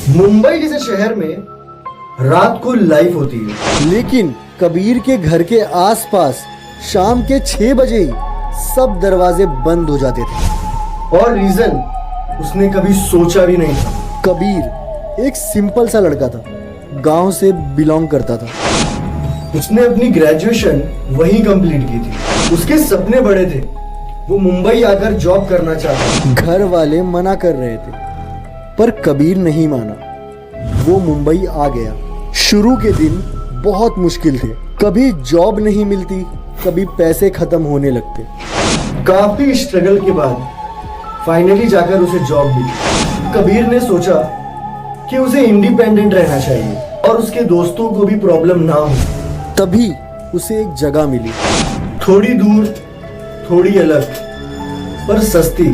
मुंबई जैसे शहर में रात को लाइफ होती है, लेकिन कबीर के घर के आसपास शाम के 6 बजे ही सब दरवाजे बंद हो जाते थे। और रीजन उसने कभी सोचा भी नहीं था। कबीर एक सिंपल सा लड़का था, गांव से बिलोंग करता था। उसने अपनी ग्रेजुएशन वहीं कंप्लीट की थी। उसके सपने बड़े थे, वो मुंबई आकर जॉब करना चाहता। घर वाले मना कर रहे थे, पर कबीर नहीं माना। वो मुंबई आ गया। शुरू के दिन बहुत मुश्किल थे। कभी जॉब नहीं मिलती, कभी पैसे खत्म होने लगते। काफी स्ट्रगल के बाद फाइनली जाकर उसे जॉब मिली। कबीर ने सोचा कि उसे इंडिपेंडेंट रहना चाहिए और उसके दोस्तों को भी प्रॉब्लम ना हो। तभी उसे एक जगह मिली, थोड़ी दूर, थोड़ी अलग, पर सस्ती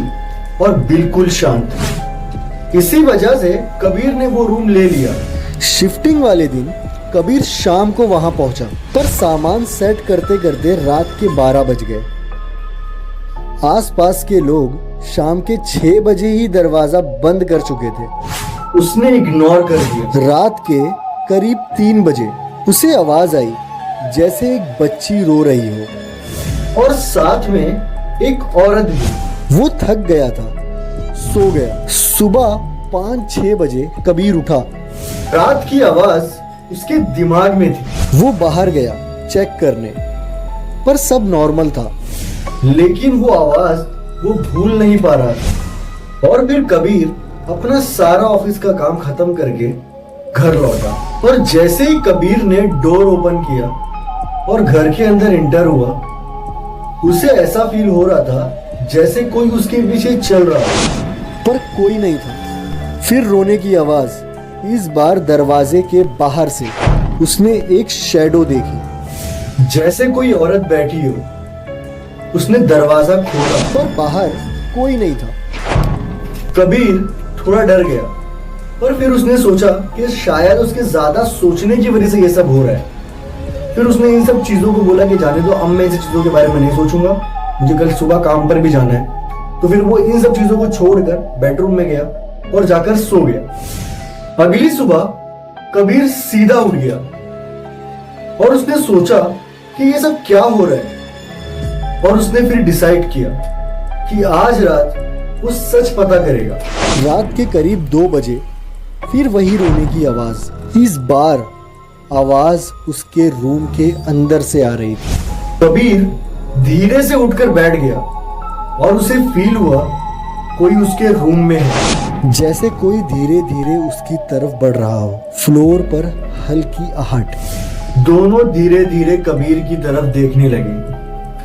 और बिल्कुल शांत। इसी वजह से कबीर ने वो रूम ले लिया। शिफ्टिंग वाले दिन कबीर शाम को वहां पहुंचा, पर सामान सेट करते करते रात के 12 बज गए। आसपास के लोग शाम के 6 बजे ही दरवाजा बंद कर चुके थे। उसने इग्नोर कर दिया। रात के करीब 3 बजे उसे आवाज आई, जैसे एक बच्ची रो रही हो, और साथ में एक औरत भी। वो थक गया था, सो गया। सुबह 5-6 बजे कबीर उठा। रात की आवाज उसके दिमाग में थी। वो बाहर गया चेक करने, पर सब नॉर्मल था। लेकिन वो आवाज वो भूल नहीं पा रहा था। और फिर कबीर अपना सारा ऑफिस का काम खत्म करके घर लौटा। और जैसे ही कबीर ने डोर ओपन किया और घर के अंदर एंटर हुआ, उसे ऐसा फील हो रहा था जैसे कोई उसके पीछे चल रहा हो, पर कोई नहीं था। फिर रोने की आवाज, इस बार दरवाजे के बाहर से। उसने एक शैडो देखी, जैसे कोई औरत बैठी हो। उसने दरवाजा खोला, पर बाहर कोई नहीं था। कबीर थोड़ा डर गया, पर फिर उसने सोचा कि शायद उसके ज्यादा सोचने की वजह से ये सब हो रहा है। फिर उसने इन सब चीजों को बोला कि जाने दो, अब मैं इन चीजों के बारे में नहीं सोचूंगा, मुझे कल सुबह काम पर भी जाना है। तो फिर वो इन सब चीजों को छोड़कर बेडरूम में गया और जाकर सो गया। अगली सुबह कबीर सीधा उठ गया और उसने सोचा कि ये सब क्या हो रहा है। और उसने फिर डिसाइड किया कि आज रात वो सच पता करेगा। रात के करीब 2 बजे फिर वही रोने की आवाज। इस बार आवाज उसके रूम के अंदर से आ रही थी। कबीर धीरे से उठकर बैठ गया और उसे फील हुआ कोई उसके रूम में है, जैसे कोई धीरे धीरे उसकी तरफ बढ़ रहा हो। फ्लोर पर हल्की आहट। दोनों धीरे धीरे कबीर की तरफ देखने लगे।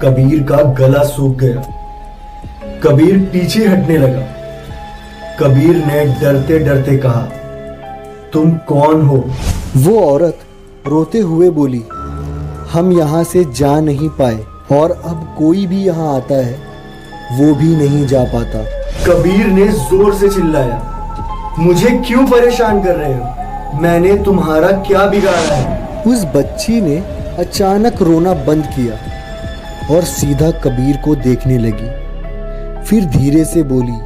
कबीर का गला सूख गया। कबीर पीछे हटने लगा। कबीर ने डरते डरते कहा, तुम कौन हो? वो औरत रोते हुए बोली, हम यहाँ से जा नहीं पाए और अब कोई भी यहाँ आता है वो भी नहीं जा पाता। कबीर ने जोर से चिल्लाया, मुझे क्यों परेशान कर रहे हो? मैंने तुम्हारा क्या बिगाड़ा है? उस बच्ची ने अचानक रोना बंद किया और सीधा कबीर को देखने लगी। फिर धीरे से बोली,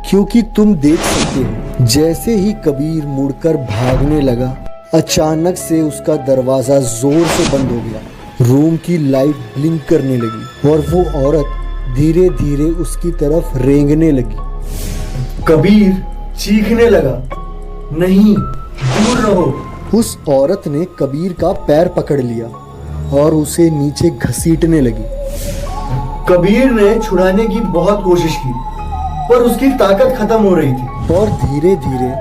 क्योंकि तुम देख सकते हो। जैसे ही कबीर मुड़कर भागने लगा, अचानक से उसका दरवाजा जोर से बंद हो गया। रूम की लाइट ब्लिंक करने लगी और वो औरत धीरे धीरे उसकी तरफ रेंगने लगी। कबीर चीखने लगा, नहीं, दूर रहो। उस औरत ने कबीर का पैर पकड़ लिया और उसे नीचे घसीटने लगी। कबीर ने छुड़ाने की बहुत कोशिश की, पर उसकी ताकत खत्म हो रही थी। और धीरे धीरे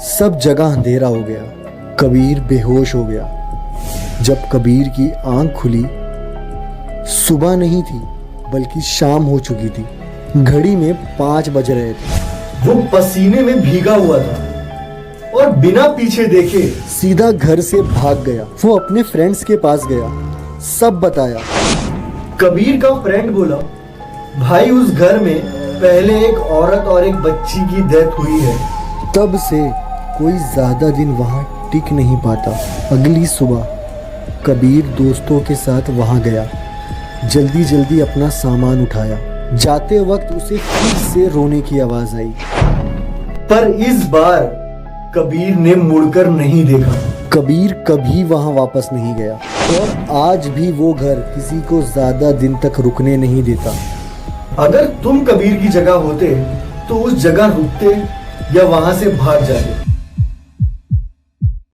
सब जगह अंधेरा हो गया। कबीर बेहोश हो गया। जब कबीर की आंख खुली, सुबह नहीं थी बल्कि शाम हो चुकी थी। घड़ी में 5 बज रहे थे। वो पसीने में भीगा हुआ था और बिना पीछे देखे सीधा घर से भाग गया। वो अपने फ्रेंड्स के पास गया, सब बताया। कबीर का फ्रेंड बोला, भाई उस घर में पहले एक औरत और एक बच्ची की डेथ हुई है। तब से कोई ज्यादा दिन वहां टिक नहीं पाता। अगली सुबह कबीर दोस्तों के साथ वहां गया। जल्दी जल्दी अपना सामान उठाया। जाते वक्त उसे फिर से रोने की आवाज आई। पर इस बार कबीर ने मुड़कर नहीं देखा। कबीर कभी वहां वापस नहीं गया और आज भी वो घर किसी को ज्यादा दिन तक रुकने नहीं देता। अगर तुम कबीर की जगह होते तो उस जगह रुकते या वहां से भाग जाते?